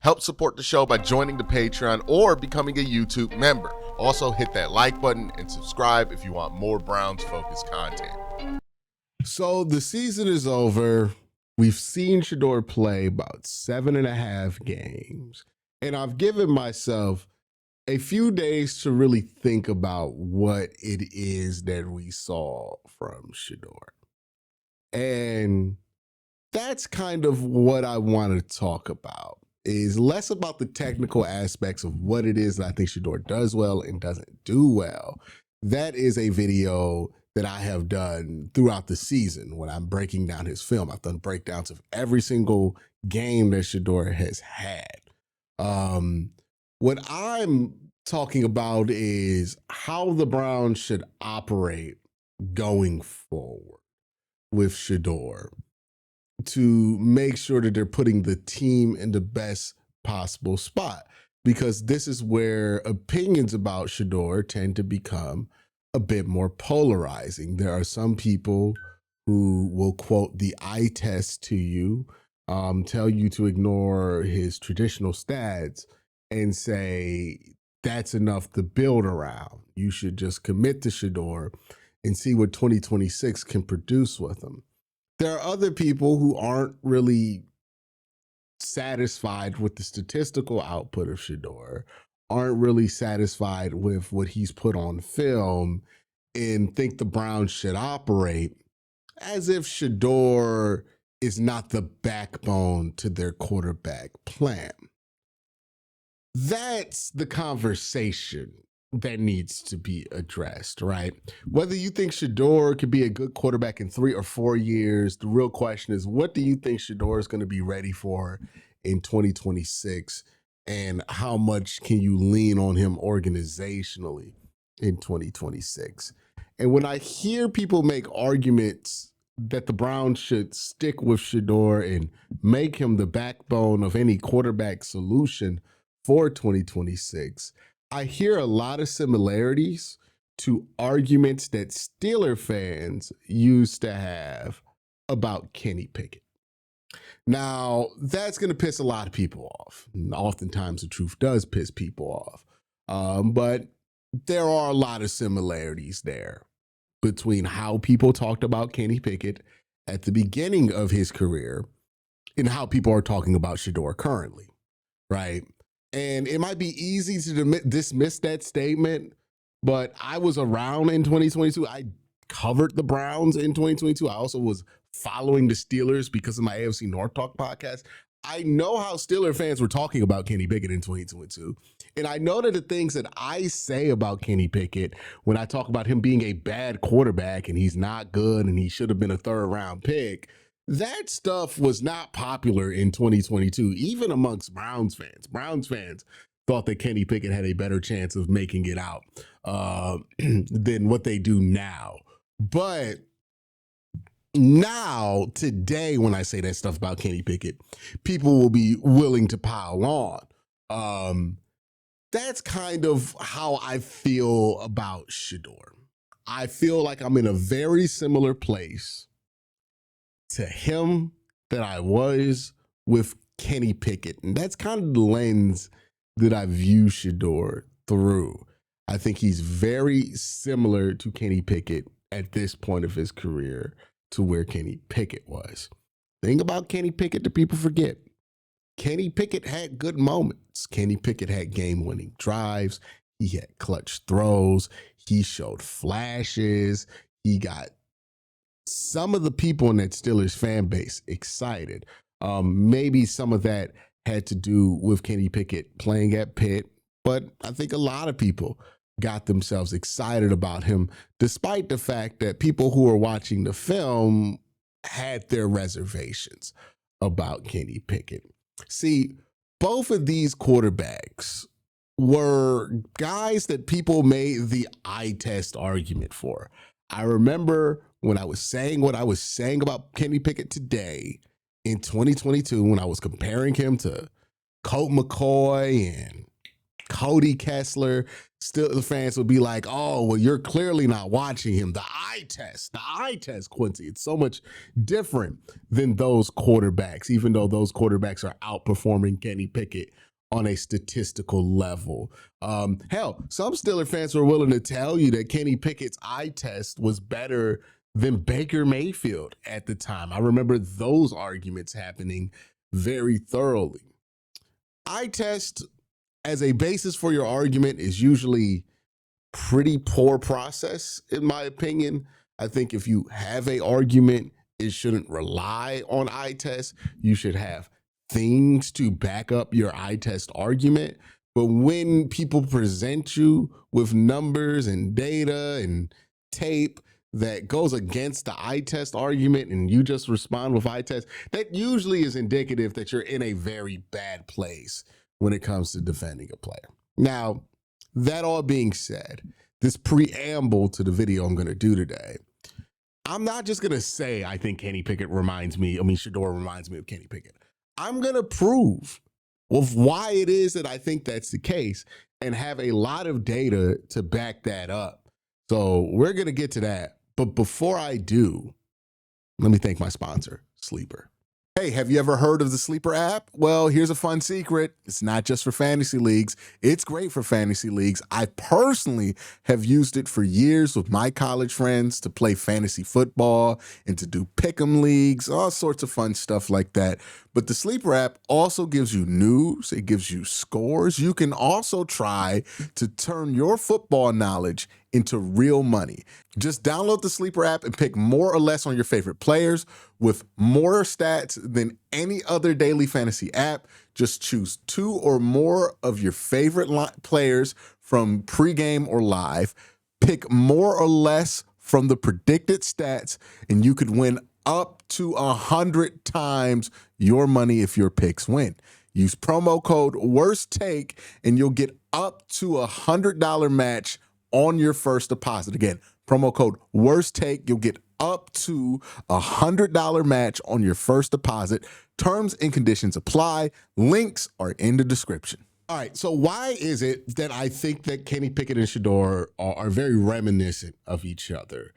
Help support the show by joining the Patreon or becoming a YouTube member. Also, hit that like button and subscribe if you want more Browns-focused content. So the season is over. We've seen Sheduer play about 7.5 games, and I've given myself a few days to really think about what it is that we saw from Sheduer. And that's kind of what I want to talk about, is less about the technical aspects of what it is that I think Sheduer does well and doesn't do well. That is a video that I have done throughout the season when I'm breaking down his film. I've done breakdowns of every single game that Sheduer has had. What I'm talking about is how the Browns should operate going forward with Sheduer to make sure that they're putting the team in the best possible spot, because this is where opinions about Sheduer tend to become a bit more polarizing. There are some people who will quote the eye test to you, tell you to ignore his traditional stats and say that's enough to build around. You should just commit to Sheduer and see what 2026 can produce with him. There are other people who aren't really satisfied with the statistical output of Sheduer, aren't really satisfied with what he's put on film, and think the Browns should operate as if Sheduer is not the backbone to their quarterback plan. That's the conversation that needs to be addressed, right? Whether you think Sheduer could be a good quarterback in 3 or 4 years, the real question is, what do you think Sheduer is going to be ready for in 2026? And how much can you lean on him organizationally in 2026? And when I hear people make arguments that the Browns should stick with Sheduer and make him the backbone of any quarterback solution for 2026, I hear a lot of similarities to arguments that Steeler fans used to have about Kenny Pickett. Now, that's going to piss a lot of people off. And oftentimes the truth does piss people off. But there are a lot of similarities there between how people talked about Kenny Pickett at the beginning of his career and how people are talking about Sheduer currently, right? And it might be easy to dismiss that statement, but I was around in 2022. I covered the Browns in 2022. I also was following the Steelers because of my AFC North Talk podcast. I know how Steeler fans were talking about Kenny Pickett in 2022. And I know that the things that I say about Kenny Pickett, when I talk about him being a bad quarterback and he's not good and he should have been a 3rd round pick, that stuff was not popular in 2022, even amongst Browns fans. Browns fans thought that Kenny Pickett had a better chance of making it out than what they do now. But now, today, when I say that stuff about Kenny Pickett, people will be willing to pile on. That's kind of how I feel about Sheduer. I feel like I'm in a very similar place to him that I was with Kenny Pickett. And that's kind of the lens that I view Sheduer through. I think he's very similar to Kenny Pickett at this point of his career to where Kenny Pickett was. Thing about Kenny Pickett that people forget, Kenny Pickett had good moments. Kenny Pickett had game-winning drives. He had clutch throws. He showed flashes. He got some of the people in that Steelers fan base excited. Maybe some of that had to do with Kenny Pickett playing at Pitt, but I think a lot of people got themselves excited about him, despite the fact that people who were watching the film had their reservations about Kenny Pickett. See, both of these quarterbacks were guys that people made the eye test argument for. I remember when I was saying what I was saying about Kenny Pickett today in 2022, when I was comparing him to Colt McCoy and Cody Kessler, Steelers fans would be like, oh, well, you're clearly not watching him. The eye test, Quincy. It's so much different than those quarterbacks, even though those quarterbacks are outperforming Kenny Pickett on a statistical level. Hell, some Steeler fans were willing to tell you that Kenny Pickett's eye test was better than Baker Mayfield at the time. I remember those arguments happening very thoroughly. Eye test as a basis for your argument is usually pretty poor process, in my opinion. I think if you have a argument, it shouldn't rely on eye test. You should have things to back up your eye test argument. But when people present you with numbers and data and tape that goes against the eye test argument and you just respond with eye test, that usually is indicative that you're in a very bad place when it comes to defending a player. Now, that all being said, this preamble to the video I'm going to do today, I'm not just going to say I think Sheduer reminds me of Kenny Pickett. I'm going to prove with why it is that I think that's the case and have a lot of data to back that up. So we're going to get to that. But before I do, let me thank my sponsor, Sleeper. Hey, have you ever heard of the Sleeper app? Well, here's a fun secret. It's not just for fantasy leagues. It's great for fantasy leagues. I personally have used it for years with my college friends to play fantasy football and to do pick'em leagues, all sorts of fun stuff like that. But the Sleeper app also gives you news. It gives you scores. You can also try to turn your football knowledge into real money. Just download the Sleeper app and pick more or less on your favorite players with more stats than any other daily fantasy app. Just choose 2 or more of your favorite players from pregame or live. Pick more or less from the predicted stats, and you could win up to 100 times your money if your picks win. Use promo code WORSTTAKE and you'll get up to $100 match on your first deposit. Again, promo code WORSTTAKE. You'll get up to $100 match on your first deposit. Terms and conditions apply. Links are in the description. All right, so why is it that I think that Kenny Pickett and Sheduer are very reminiscent of each other?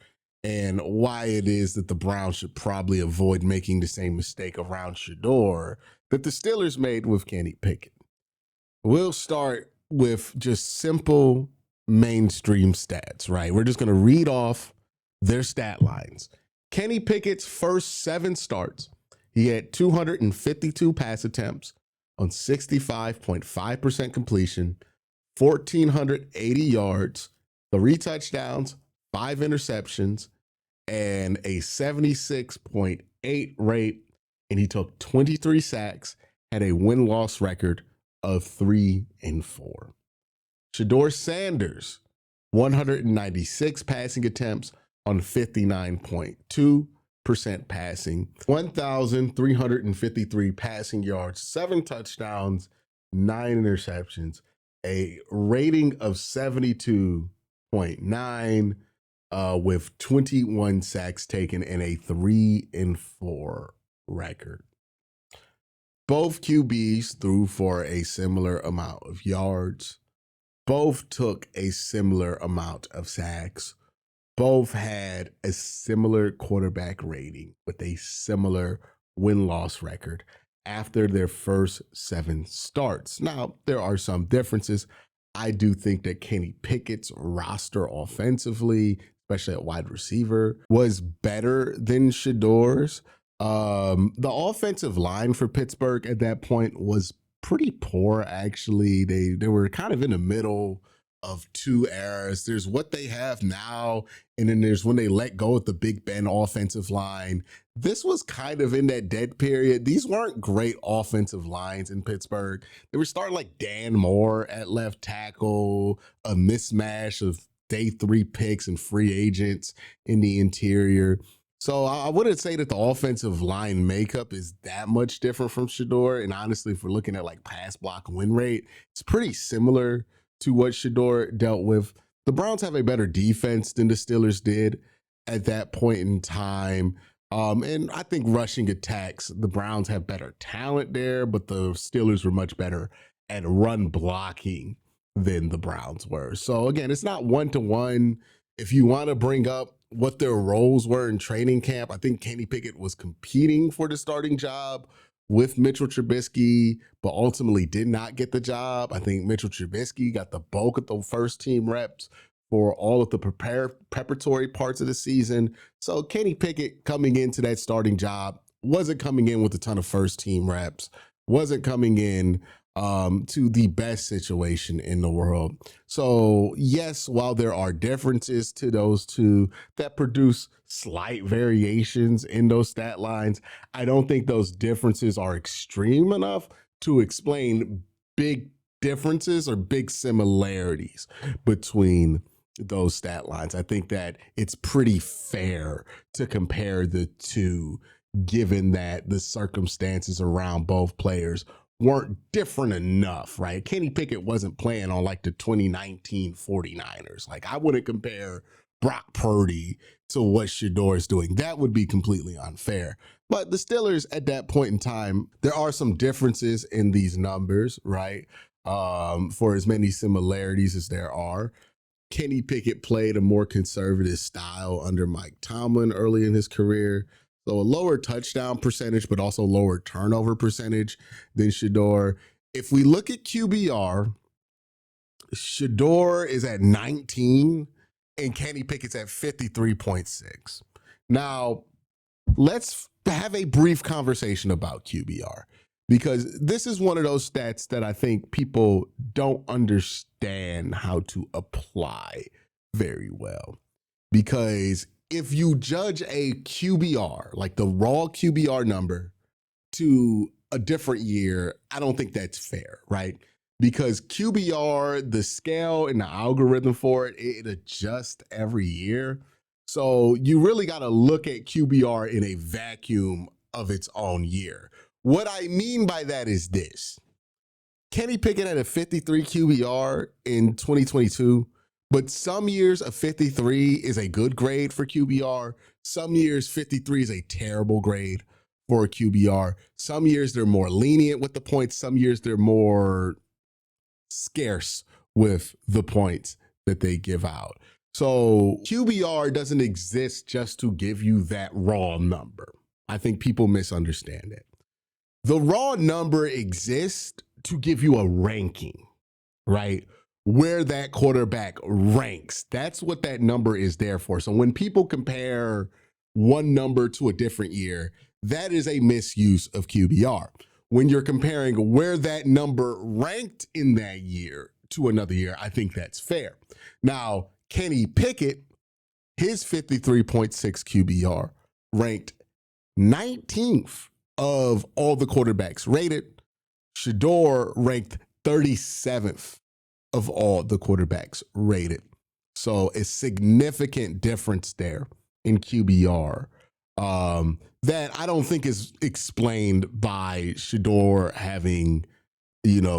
And why it is that the Browns should probably avoid making the same mistake around Sheduer that the Steelers made with Kenny Pickett. We'll start with just simple mainstream stats, right? We're just going to read off their stat lines. Kenny Pickett's first 7 starts, he had 252 pass attempts on 65.5% completion, 1,480 yards, 3 touchdowns, 5 interceptions, and a 76.8 rate, and he took 23 sacks, had a win-loss record of 3-4. Sheduer Sanders, 196 passing attempts on 59.2% passing, 1,353 passing yards, 7 touchdowns, 9 interceptions, a rating of 72.9, with 21 sacks taken and a 3-4 record. Both QBs threw for a similar amount of yards. Both took a similar amount of sacks. Both had a similar quarterback rating with a similar win-loss record after their first 7 starts. Now, there are some differences. I do think that Kenny Pickett's roster offensively, especially at wide receiver, was better than Sheduer's. The offensive line for Pittsburgh at that point was pretty poor, actually. They were kind of in the middle of 2 eras. There's what they have now, and then there's when they let go of the Big Ben offensive line. This was kind of in that dead period. These weren't great offensive lines in Pittsburgh. They were starting like Dan Moore at left tackle, a mismatch of day 3 picks and free agents in the interior. So I wouldn't say that the offensive line makeup is that much different from Sheduer. And honestly, if we're looking at like pass block win rate, it's pretty similar to what Sheduer dealt with. The Browns have a better defense than the Steelers did at that point in time. And I think rushing attacks, the Browns have better talent there, but the Steelers were much better at run blocking than the Browns were. So again, it's not one-to-one. If you want to bring up what their roles were in training camp, I think Kenny Pickett was competing for the starting job with Mitchell Trubisky, but ultimately did not get the job. I think Mitchell Trubisky got the bulk of the first team reps for all of the preparatory parts of the season. So Kenny Pickett coming into that starting job wasn't coming in with a ton of first team reps, wasn't coming in to the best situation in the world. So yes, while there are differences to those two that produce slight variations in those stat lines, I don't think those differences are extreme enough to explain big differences or big similarities between those stat lines. I think that it's pretty fair to compare the two, given that the circumstances around both players weren't different enough, right? Kenny Pickett wasn't playing on like the 2019 49ers. Like, I wouldn't compare Brock Purdy to what Sheduer is doing. That would be completely unfair. But the Steelers at that point in time, there are some differences in these numbers, right? For as many similarities as there are. Kenny Pickett played a more conservative style under Mike Tomlin early in his career. So a lower touchdown percentage, but also lower turnover percentage than Sheduer. If we look at QBR, Sheduer is at 19 and Kenny Pickett's at 53.6. Now, let's have a brief conversation about QBR, because this is one of those stats that I think people don't understand how to apply very well. Because if you judge a QBR, like the raw QBR number, to a different year, I don't think that's fair, right? Because QBR, the scale and the algorithm for it, it adjusts every year. So you really got to look at QBR in a vacuum of its own year. What I mean by that is this. Kenny Pickett had a 53 QBR in 2022, but some years a 53 is a good grade for QBR. Some years 53 is a terrible grade for a QBR. Some years they're more lenient with the points. Some years they're more scarce with the points that they give out. So QBR doesn't exist just to give you that raw number. I think people misunderstand it. The raw number exists to give you a ranking, right? Where that quarterback ranks. That's what that number is there for. So when people compare one number to a different year, that is a misuse of QBR. When you're comparing where that number ranked in that year to another year, I think that's fair. Now, Kenny Pickett, his 53.6 QBR ranked 19th of all the quarterbacks rated. Sheduer ranked 37th of all the quarterbacks rated. So a significant difference there in QBR that I don't think is explained by Sheduer having,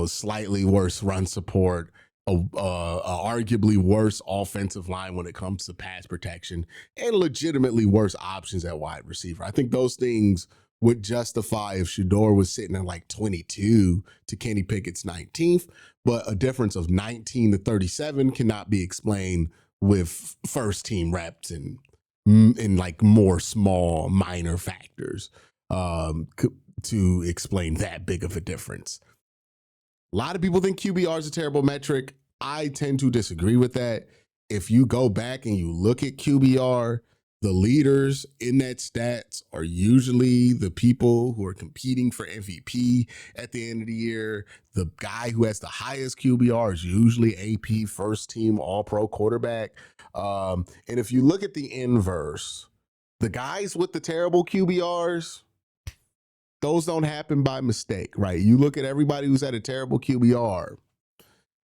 slightly worse run support, a arguably worse offensive line when it comes to pass protection, and legitimately worse options at wide receiver. I think those things would justify if Sheduer was sitting at like 22 to Kenny Pickett's 19th, but a difference of 19 to 37 cannot be explained with first team reps and like more small minor factors to explain that big of a difference. A lot of people think QBR is a terrible metric. I tend to disagree with that. If you go back and you look at QBR, the leaders in that stats are usually the people who are competing for MVP at the end of the year. The guy who has the highest QBR is usually AP first team all-pro quarterback. And if you look at the inverse, the guys with the terrible QBRs, those don't happen by mistake, right? You look at everybody who's had a terrible QBR,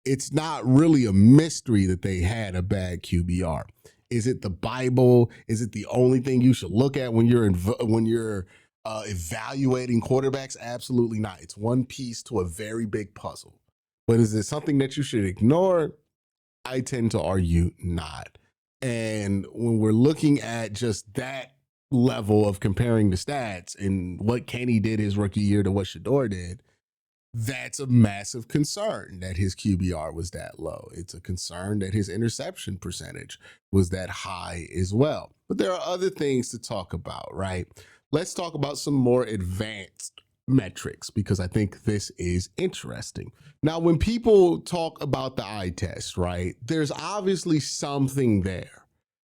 it's not really a mystery that they had a bad QBR. Is it the Bible? Is it the only thing you should look at when you're evaluating quarterbacks? Absolutely not. It's one piece to a very big puzzle. But is it something that you should ignore? I tend to argue not. And when we're looking at just that level of comparing the stats and what Kenny did his rookie year to what Sheduer did, That's a massive concern that his QBR was that low. It's a concern that his interception percentage was that high as well. But there are other things to talk about, right? Let's talk about some more advanced metrics because I think this is interesting. Now, when people talk about the eye test, right, there's obviously something there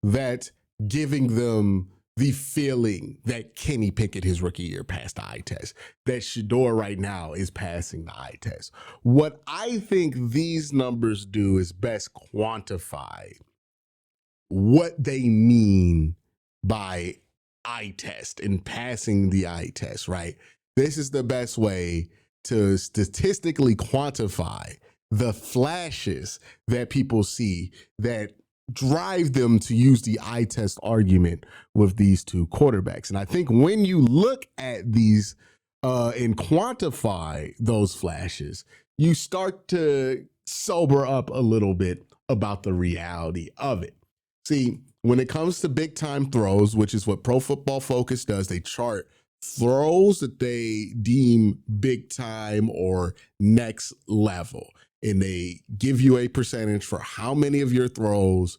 that's giving them the feeling that Kenny Pickett his rookie year passed the eye test, that Sheduer right now is passing the eye test. What I think these numbers do is best quantify what they mean by eye test and passing the eye test, right? This is the best way to statistically quantify the flashes that people see that drive them to use the eye test argument with these two quarterbacks. And I think when you look at these and quantify those flashes, you start to sober up a little bit about the reality of it. See, when it comes to big time throws, which is what Pro Football Focus does, they chart throws that they deem big time or next level. And they give you a percentage for how many of your throws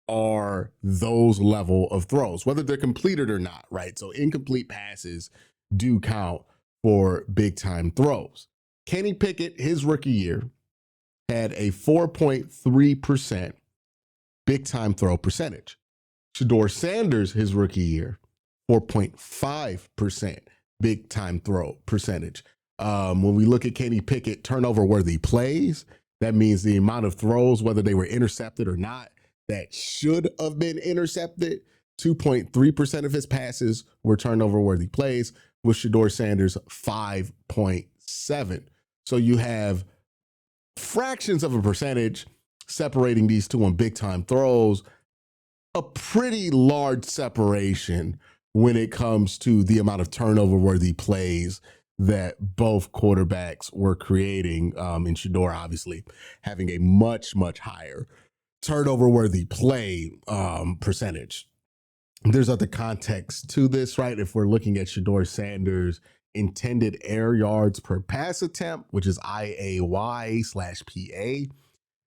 are those level of throws, whether they're completed or not, right? So incomplete passes do count for big time throws. Kenny Pickett, his rookie year, had a 4.3% big time throw percentage. Sheduer Sanders, his rookie year, 4.5% big time throw percentage. When we look at Kenny Pickett turnover worthy plays, that means the amount of throws, whether they were intercepted or not, that should have been intercepted. 2.3% of his passes were turnover worthy plays, with Sheduer Sanders 5.7. So you have fractions of a percentage separating these two on big time throws, a pretty large separation when it comes to the amount of turnover worthy plays that both quarterbacks were creating. In Sheduer, obviously, having a much, much higher turnover worthy play percentage. There's other context to this, right? If we're looking at Sheduer Sanders' intended air yards per pass attempt, which is IAY/PA,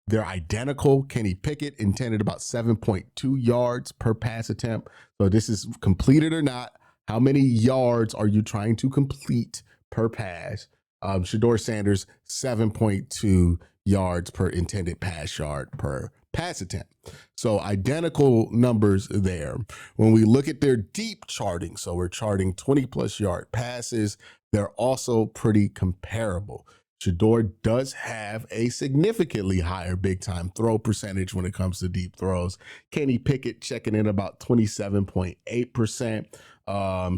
they're identical. Kenny Pickett intended about 7.2 yards per pass attempt. So this is completed or not. How many yards are you trying to complete per pass? Sheduer Sanders, 7.2 yards per intended pass yard per pass attempt. So identical numbers there. When we look at their deep charting, so we're charting 20 plus yard passes, they're also pretty comparable. Sheduer does have a significantly higher big time throw percentage when it comes to deep throws. Kenny Pickett checking in about 27.8%.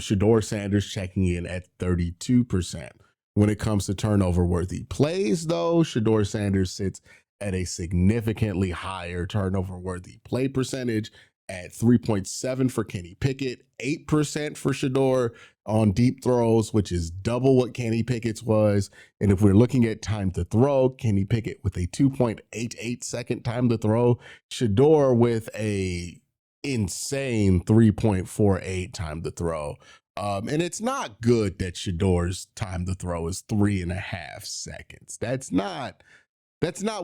Sheduer Sanders checking in at 32%. When it comes to turnover worthy plays, though, Sheduer Sanders sits at a significantly higher turnover worthy play percentage at 3.7 for Kenny Pickett, 8% for Sheduer on deep throws, which is double what Kenny Pickett's was. And if we're looking at time to throw, Kenny Pickett with a 2.88 second time to throw, Sheduer with a insane 3.48 time to throw. And it's not good that Sheduer's time to throw is 3.5 seconds. That's not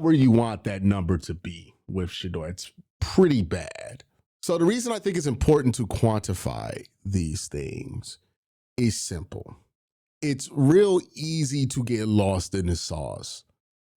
where you want that number to be with Sheduer. It's pretty bad. So the reason I think it's important to quantify these things is simple. It's real easy to get lost in the sauce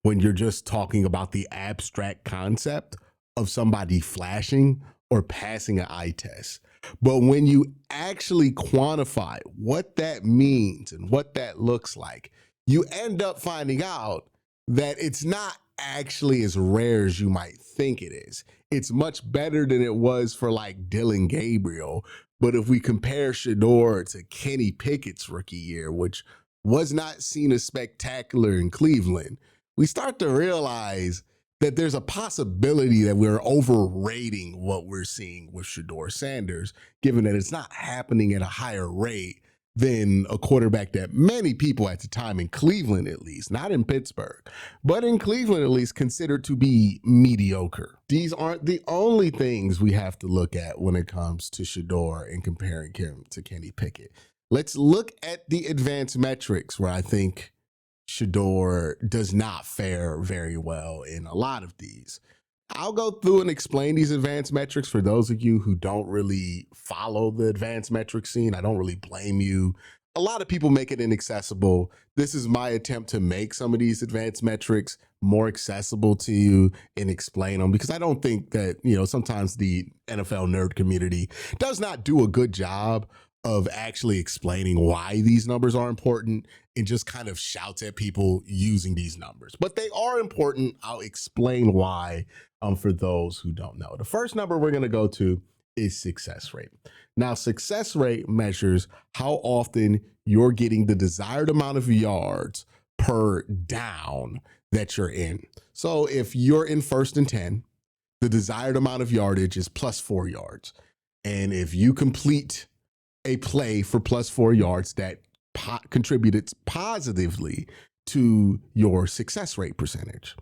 when you're just talking about the abstract concept of somebody flashing or passing an eye test. But when you actually quantify what that means and what that looks like, you end up finding out that it's not actually as rare as you might think it is. It's much better than it was for like Dylan Gabriel. But if we compare Sheduer to Kenny Pickett's rookie year, which was not seen as spectacular in Cleveland, we start to realize that there's a possibility that we're overrating what we're seeing with Sheduer Sanders, given that it's not happening at a higher rate than a quarterback that many people at the time in Cleveland, at least, not in Pittsburgh, but in Cleveland, at least, considered to be mediocre. These aren't the only things we have to look at when it comes to Sheduer and comparing him to Kenny Pickett. Let's look at the advanced metrics where I think Sheduer does not fare very well in a lot of these. I'll go through and explain these advanced metrics for those of you who don't really follow the advanced metric scene. I don't really blame you. A lot of people make it inaccessible. This is my attempt to make some of these advanced metrics more accessible to you and explain them, because I don't think that, sometimes the NFL nerd community does not do a good job of actually explaining why these numbers are important and just kind of shouts at people using these numbers. But they are important. I'll explain why for those who don't know. The first number we're going to go to is success rate. Now, success rate measures how often you're getting the desired amount of yards per down that you're in. So if you're in 1st and 10, the desired amount of yardage is +4 yards. And if you complete a play for +4 yards, that contributed positively to your success rate percentage.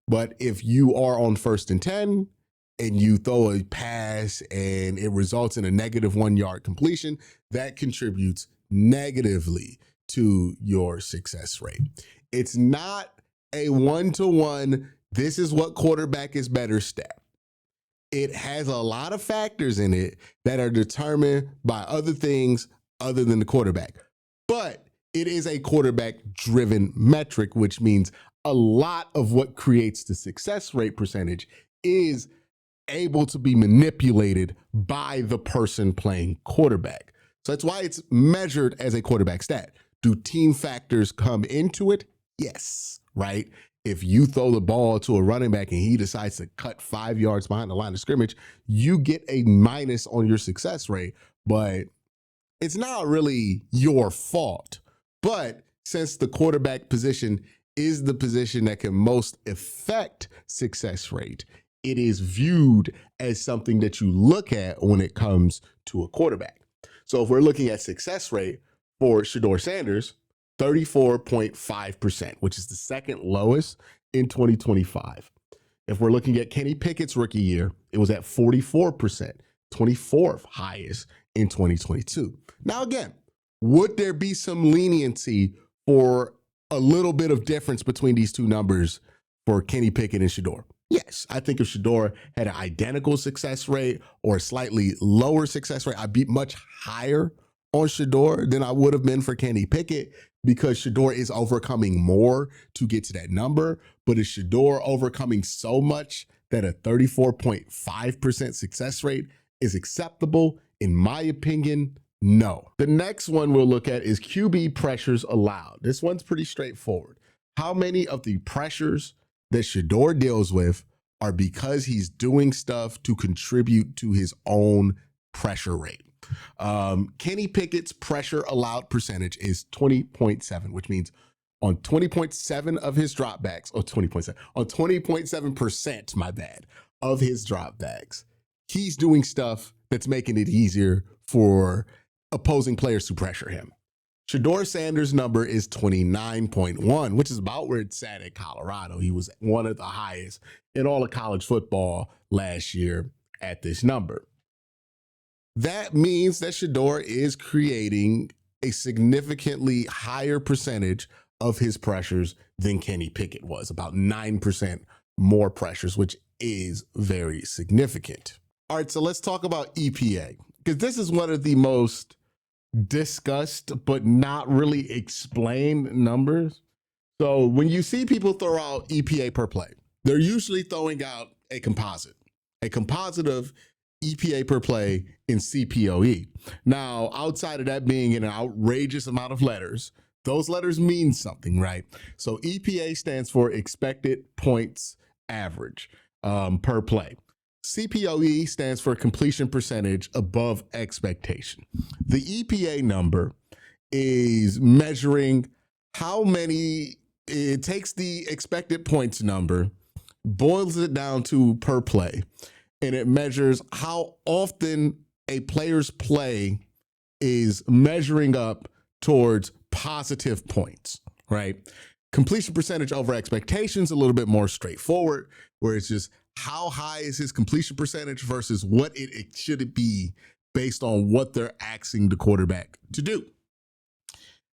But if you are on 1st and 10 and you throw a pass and it results in a -1 yard completion, that contributes negatively to your success rate. It's not a 1-to-1, this is what quarterback is better stat. It has a lot of factors in it that are determined by other things other than the quarterback. But it is a quarterback-driven metric, which means a lot of what creates the success rate percentage is able to be manipulated by the person playing quarterback. So that's why it's measured as a quarterback stat. Do team factors come into it? Yes, right? If you throw the ball to a running back and he decides to cut 5 yards behind the line of scrimmage, you get a minus on your success rate, but it's not really your fault. But since the quarterback position is the position that can most affect success rate, it is viewed as something that you look at when it comes to a quarterback. So if we're looking at success rate for Sheduer Sanders, 34.5%, which is the second lowest in 2025. If we're looking at Kenny Pickett's rookie year, it was at 44%, 24th highest in 2022. Now, again, would there be some leniency for a little bit of difference between these two numbers for Kenny Pickett and Sheduer? Yes, I think if Sheduer had an identical success rate or a slightly lower success rate, I'd be much higher on Sheduer than I would have been for Kenny Pickett, because Sheduer is overcoming more to get to that number. But is Sheduer overcoming so much that a 34.5% success rate is acceptable? In my opinion, no. The next one we'll look at is QB pressures allowed. This one's pretty straightforward. How many of the pressures that Sheduer deals with are because he's doing stuff to contribute to his own pressure rate? Kenny Pickett's pressure allowed percentage is 20.7, which means on 20.7 of his dropbacks, or 20.7, on 20.7%, my bad, of his dropbacks, he's doing stuff that's making it easier for opposing players to pressure him. Sheduer Sanders' number is 29.1, which is about where it sat at Colorado. He was one of the highest in all of college football last year at this number. That means that Sheduer is creating a significantly higher percentage of his pressures than Kenny Pickett was, about 9% more pressures, which is very significant. All right, so let's talk about EPA, because this is one of the most discussed but not really explained numbers. So when you see people throw out EPA per play, they're usually throwing out a composite of EPA per play in CPOE. Now, outside of that being an outrageous amount of letters, those letters mean something, right? So EPA stands for expected points average per play. CPOE stands for completion percentage above expectation. The EPA number is measuring how many, it takes the expected points number, boils it down to per play, and it measures how often a player's play is measuring up towards positive points, right? Completion percentage over expectations, a little bit more straightforward, where it's just how high is his completion percentage versus what it should be based on what they're asking the quarterback to do.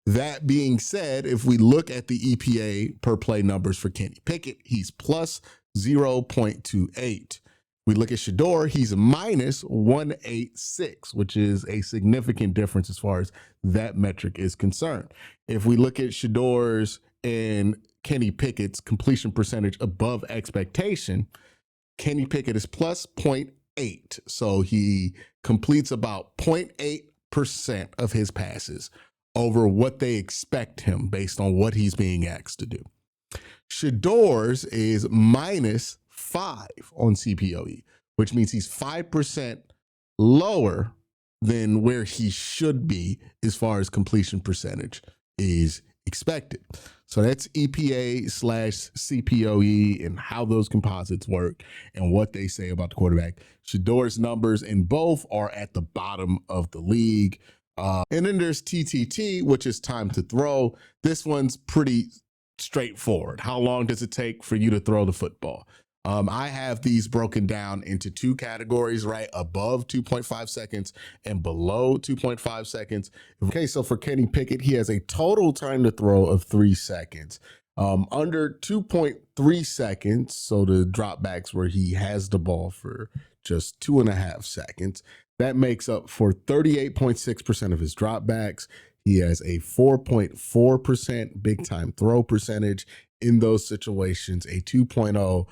That being said, if we look at the EPA per play numbers for Kenny Pickett, he's plus 0.28. We look at Sheduer, he's minus 186, which is a significant difference as far as that metric is concerned. If we look at Sheduer's and Kenny Pickett's completion percentage above expectation, Kenny Pickett is plus 0.8. So he completes about 0.8% of his passes over what they expect him based on what he's being asked to do. Sheduer's is minus 5 on CPOE, which means he's 5% lower than where he should be as far as completion percentage is expected. So that's EPA / CPOE and how those composites work and what they say about the quarterback. Sheduer's numbers in both are at the bottom of the league. And then there's TTT, which is time to throw. This one's pretty straightforward. How long does it take for you to throw the football? I have these broken down into two categories, right? Above 2.5 seconds and below 2.5 seconds. Okay, so for Kenny Pickett, he has a total time to throw of 3 seconds. Under 2.3 seconds, so the dropbacks where he has the ball for just 2.5 seconds, that makes up for 38.6% of his dropbacks. He has a 4.4% big time throw percentage in those situations, a 2.0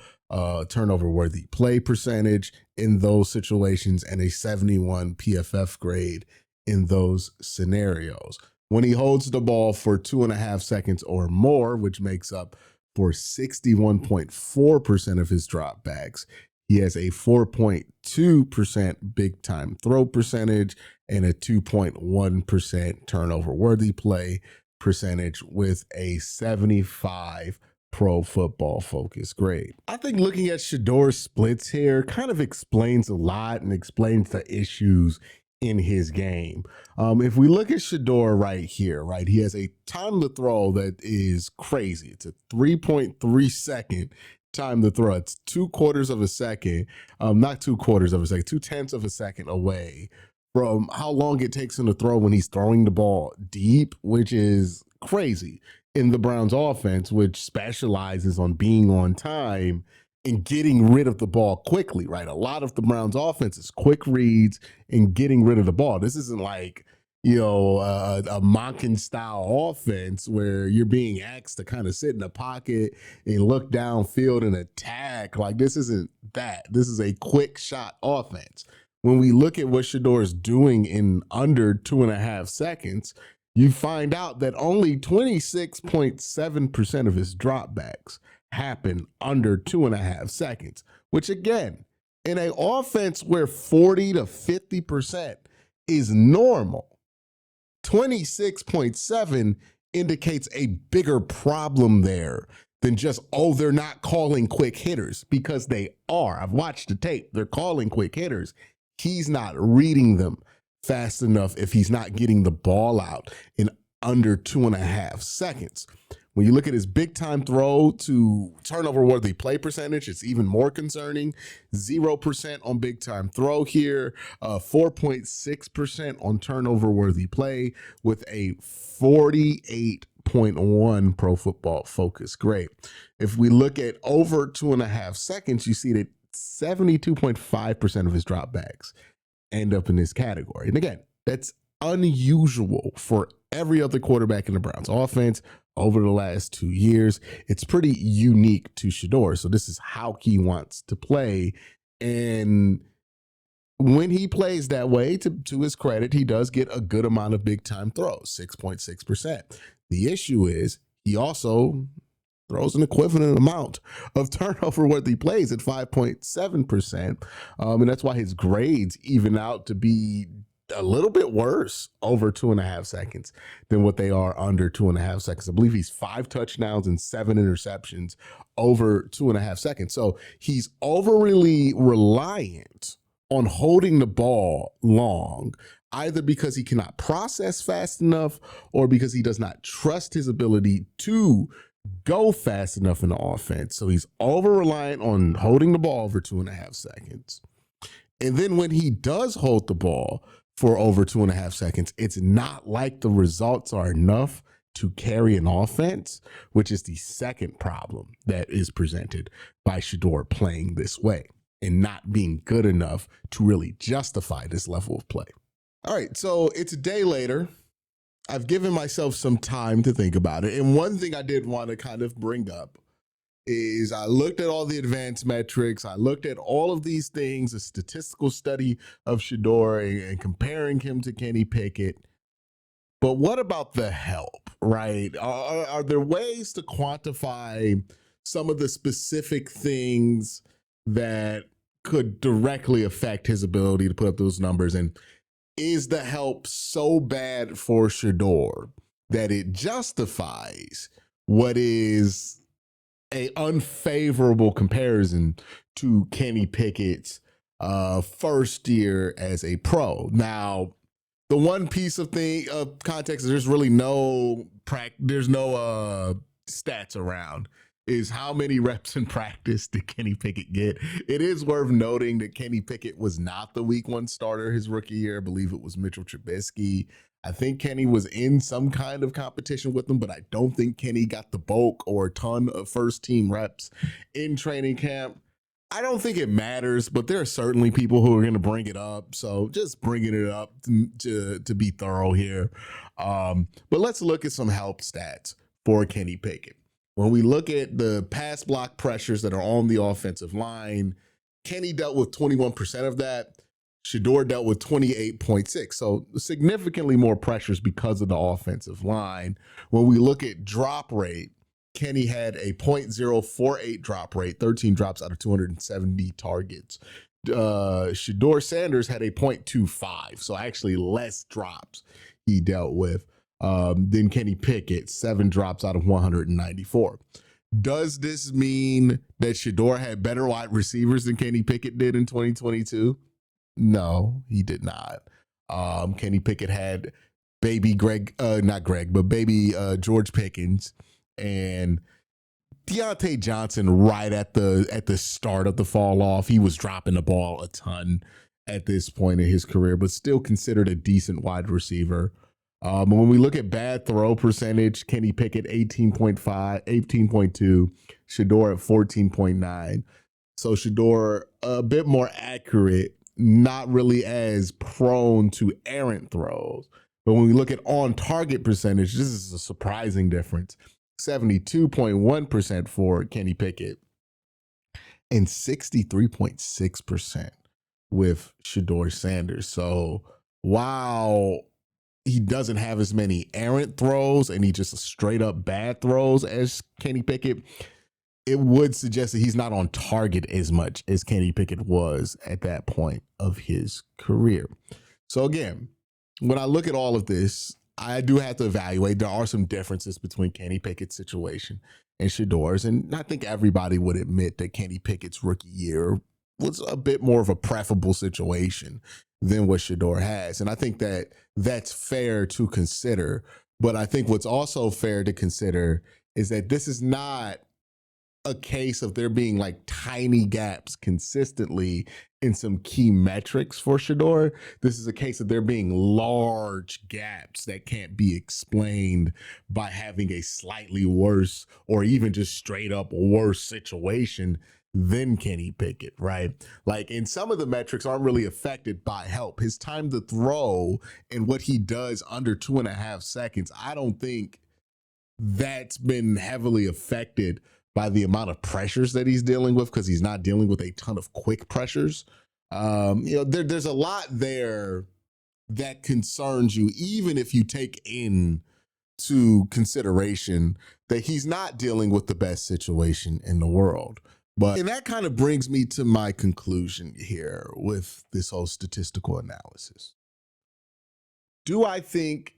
turnover worthy play percentage in those situations, and a 71 PFF grade in those scenarios. When he holds the ball for 2.5 seconds or more, which makes up for 61.4% of his dropbacks, he has a 4.2% big time throw percentage and a 2.1% turnover worthy play percentage with a 75 Pro Football Focus grade. I think looking at Sheduer's splits here kind of explains a lot and explains the issues in his game. If we look at Sheduer right here, right, he has a time to throw that is crazy. It's a 3.3 second time to throw. It's 2/4 of a second, not 2/4 of a second, 2/10 of a second away from how long it takes him to throw when he's throwing the ball deep, which is crazy in the Browns offense, which specializes on being on time and getting rid of the ball quickly, right? A lot of the Browns offense is quick reads and getting rid of the ball. This isn't like, a Monken style offense where you're being asked to kind of sit in the pocket and look downfield and attack. Like, this isn't that. This is a quick shot offense. When we look at what Sheduer is doing in under 2.5 seconds, you find out that only 26.7% of his dropbacks happen under 2.5 seconds, which again, in an offense where 40 to 50% is normal, 26.7 indicates a bigger problem there than just, they're not calling quick hitters, because they are. I've watched the tape. They're calling quick hitters. He's not reading them fast enough if he's not getting the ball out in under 2.5 seconds. When you look at his big time throw to turnover worthy play percentage, it's even more concerning. 0% on big time throw here, 4.6% on turnover worthy play with a 48.1 Pro Football Focus grade. If we look at over 2.5 seconds, you see that 72.5% of his dropbacks end up in this category. And again, that's unusual for every other quarterback in the Browns offense over the last 2 years. It's pretty unique to Sheduer. So this is how he wants to play. And when he plays that way, to his credit, he does get a good amount of big time throws, 6.6%. The issue is he also throws an equivalent amount of turnover worthy plays at 5.7%. And that's why his grades even out to be a little bit worse over 2.5 seconds than what they are under 2.5 seconds. I believe he's 5 touchdowns and 7 interceptions over 2.5 seconds. So he's overly reliant on holding the ball long, either because he cannot process fast enough or because he does not trust his ability to go fast enough in the offense. So he's over reliant on holding the ball over 2.5 seconds. And then when he does hold the ball for over 2.5 seconds, it's not like the results are enough to carry an offense, which is the second problem that is presented by Sheduer playing this way and not being good enough to really justify this level of play. All right, so it's a day later. I've given myself some time to think about it. And one thing I did want to kind of bring up is I looked at all the advanced metrics. I looked at all of these things, a statistical study of Sheduer and comparing him to Kenny Pickett. But what about the help, right? Are there ways to quantify some of the specific things that could directly affect his ability to put up those numbers? And is the help so bad for Sheduer that it justifies what is a unfavorable comparison to Kenny Pickett's first year as a pro? Now, the one piece of context is there's really no stats around is how many reps in practice did Kenny Pickett get. It is worth noting that Kenny Pickett was not the week one starter his rookie year. I believe it was Mitchell Trubisky. I think Kenny was in some kind of competition with him, but I don't think Kenny got the bulk or a ton of first team reps in training camp. I don't think it matters, but there are certainly people who are going to bring it up. So just bringing it up to be thorough here. But let's look at some help stats for Kenny Pickett. When we look at the pass block pressures that are on the offensive line, Kenny dealt with 21% of that. Sheduer dealt with 28.6. So significantly more pressures because of the offensive line. When we look at drop rate, Kenny had a 0.048 drop rate, 13 drops out of 270 targets. Sheduer Sanders had a 0.25, so actually less drops he dealt with than Kenny Pickett, 7 drops out of 194. Does this mean that Sheduer had better wide receivers than Kenny Pickett did in 2022? No, he did not. Kenny Pickett had baby George Pickens and Deontay Johnson right at the start of the fall off. He was dropping the ball a ton at this point in his career, but still considered a decent wide receiver. When we look at bad throw percentage, Kenny Pickett 18.5, 18.2, Sheduer at 14.9. So Sheduer a bit more accurate, not really as prone to errant throws. But when we look at on target percentage, this is a surprising difference. 72.1% for Kenny Pickett and 63.6% with Sheduer Sanders. So while he doesn't have as many errant throws and he just straight up bad throws as Kenny Pickett, it would suggest that he's not on target as much as Kenny Pickett was at that point of his career. So again, when I look at all of this, I do have to evaluate. There are some differences between Kenny Pickett's situation and Sheduer's, and I think everybody would admit that Kenny Pickett's rookie year was a bit more of a preferable situation than what Sheduer has. And I think that that's fair to consider. But I think what's also fair to consider is that this is not a case of there being like tiny gaps consistently in some key metrics for Sheduer. This is a case of there being large gaps that can't be explained by having a slightly worse or even just straight up worse situation than Kenny Pickett, right? Like, and some of the metrics aren't really affected by help. His time to throw and what he does under 2.5 seconds, I don't think that's been heavily affected by the amount of pressures that he's dealing with, because he's not dealing with a ton of quick pressures. There's a lot there that concerns you, even if you take into consideration that he's not dealing with the best situation in the world. And that kind of brings me to my conclusion here with this whole statistical analysis. Do I think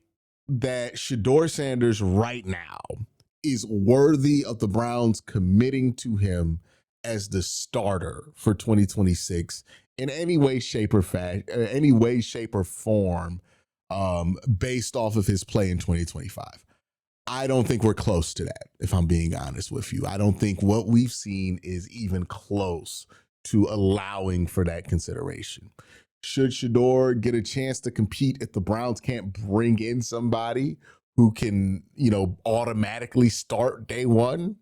that Sheduer Sanders right now is worthy of the Browns committing to him as the starter for 2026 in any way, shape, or form, based off of his play in 2025? I don't think we're close to that, if I'm being honest with you. I don't think what we've seen is even close to allowing for that consideration. Should Sheduer get a chance to compete if the Browns can't bring in somebody who can, automatically start day one,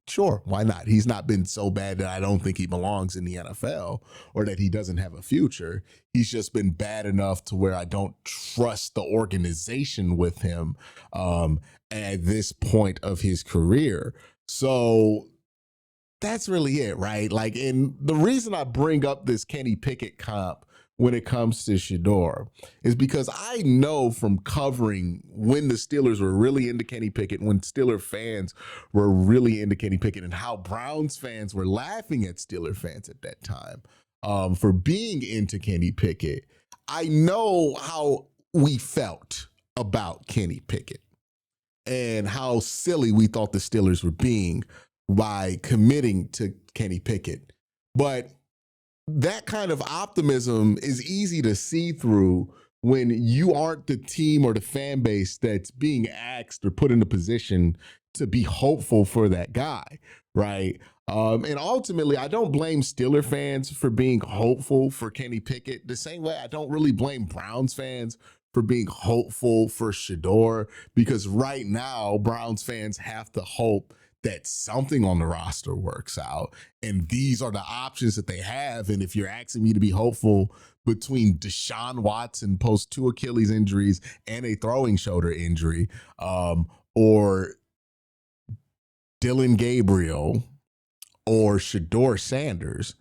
sure, why not? He's not been so bad that I don't think he belongs in the NFL or that he doesn't have a future. He's just been bad enough to where I don't trust the organization with him at this point of his career. So that's really it, right? Like, and the reason I bring up this Kenny Pickett comp when it comes to Sheduer is because I know from covering when the Steelers were really into Kenny Pickett, when Steeler fans were really into Kenny Pickett, and how Browns fans were laughing at Steeler fans at that time for being into Kenny Pickett. I know how we felt about Kenny Pickett and how silly we thought the Steelers were being by committing to Kenny Pickett. But that kind of optimism is easy to see through when you aren't the team or the fan base that's being asked or put in a position to be hopeful for that guy, right? And ultimately, I don't blame Steeler fans for being hopeful for Kenny Pickett the same way I don't really blame Browns fans for being hopeful for Sheduer, because right now, Browns fans have to hope that something on the roster works out. And these are the options that they have. And if you're asking me to be hopeful between Deshaun Watson post 2 Achilles injuries and a throwing shoulder injury, or Dylan Gabriel or Sheduer Sanders,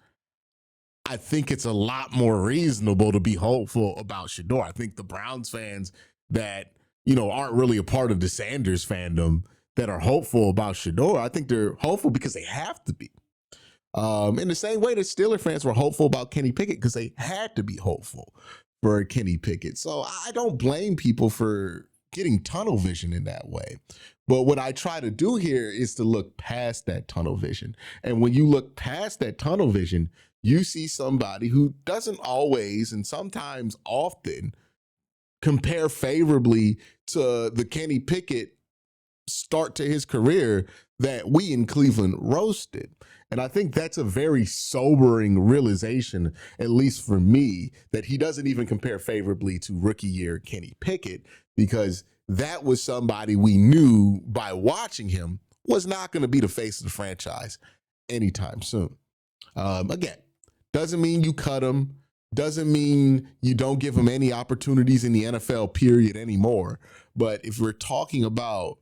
I think it's a lot more reasonable to be hopeful about Sheduer. I think the Browns fans that, aren't really a part of the Sanders fandom that are hopeful about Sheduer, I think they're hopeful because they have to be. In the same way that Steeler fans were hopeful about Kenny Pickett because they had to be hopeful for Kenny Pickett. So I don't blame people for getting tunnel vision in that way. But what I try to do here is to look past that tunnel vision. And when you look past that tunnel vision, you see somebody who doesn't always, and sometimes often, compare favorably to the Kenny Pickett start to his career that we in Cleveland roasted. And I think that's a very sobering realization, at least for me, that he doesn't even compare favorably to rookie year Kenny Pickett, because that was somebody we knew by watching him was not going to be the face of the franchise anytime soon. Again, doesn't mean you cut him, doesn't mean you don't give him any opportunities in the NFL period anymore. But if we're talking about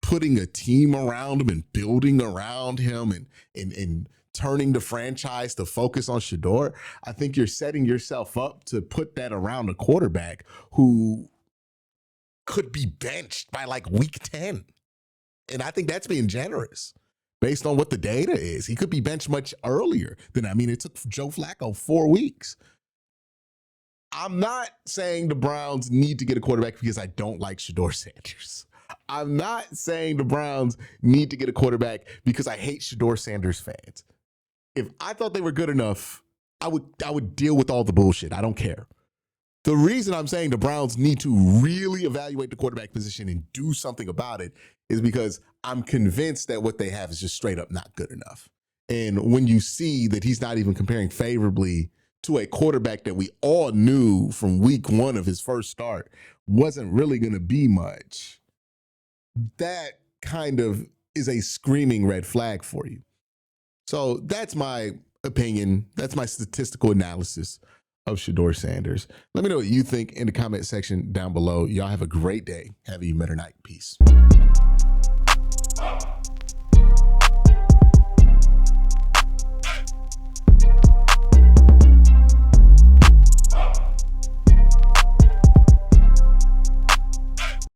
putting a team around him and building around him and turning the franchise to focus on Sheduer, I think you're setting yourself up to put that around a quarterback who could be benched by like week 10. And I think that's being generous based on what the data is. He could be benched much earlier than, it took Joe Flacco 4 weeks. I'm not saying the Browns need to get a quarterback because I don't like Sheduer Sanders. I'm not saying the Browns need to get a quarterback because I hate Sheduer Sanders fans. If I thought they were good enough, I would deal with all the bullshit. I don't care. The reason I'm saying the Browns need to really evaluate the quarterback position and do something about it is because I'm convinced that what they have is just straight up not good enough. And when you see that he's not even comparing favorably to a quarterback that we all knew from week 1 of his first start wasn't really going to be much, that kind of is a screaming red flag for you. So that's my opinion. That's my statistical analysis of Sheduer Sanders. Let me know what you think in the comment section down below. Y'all have a great day. Have a better night. Peace.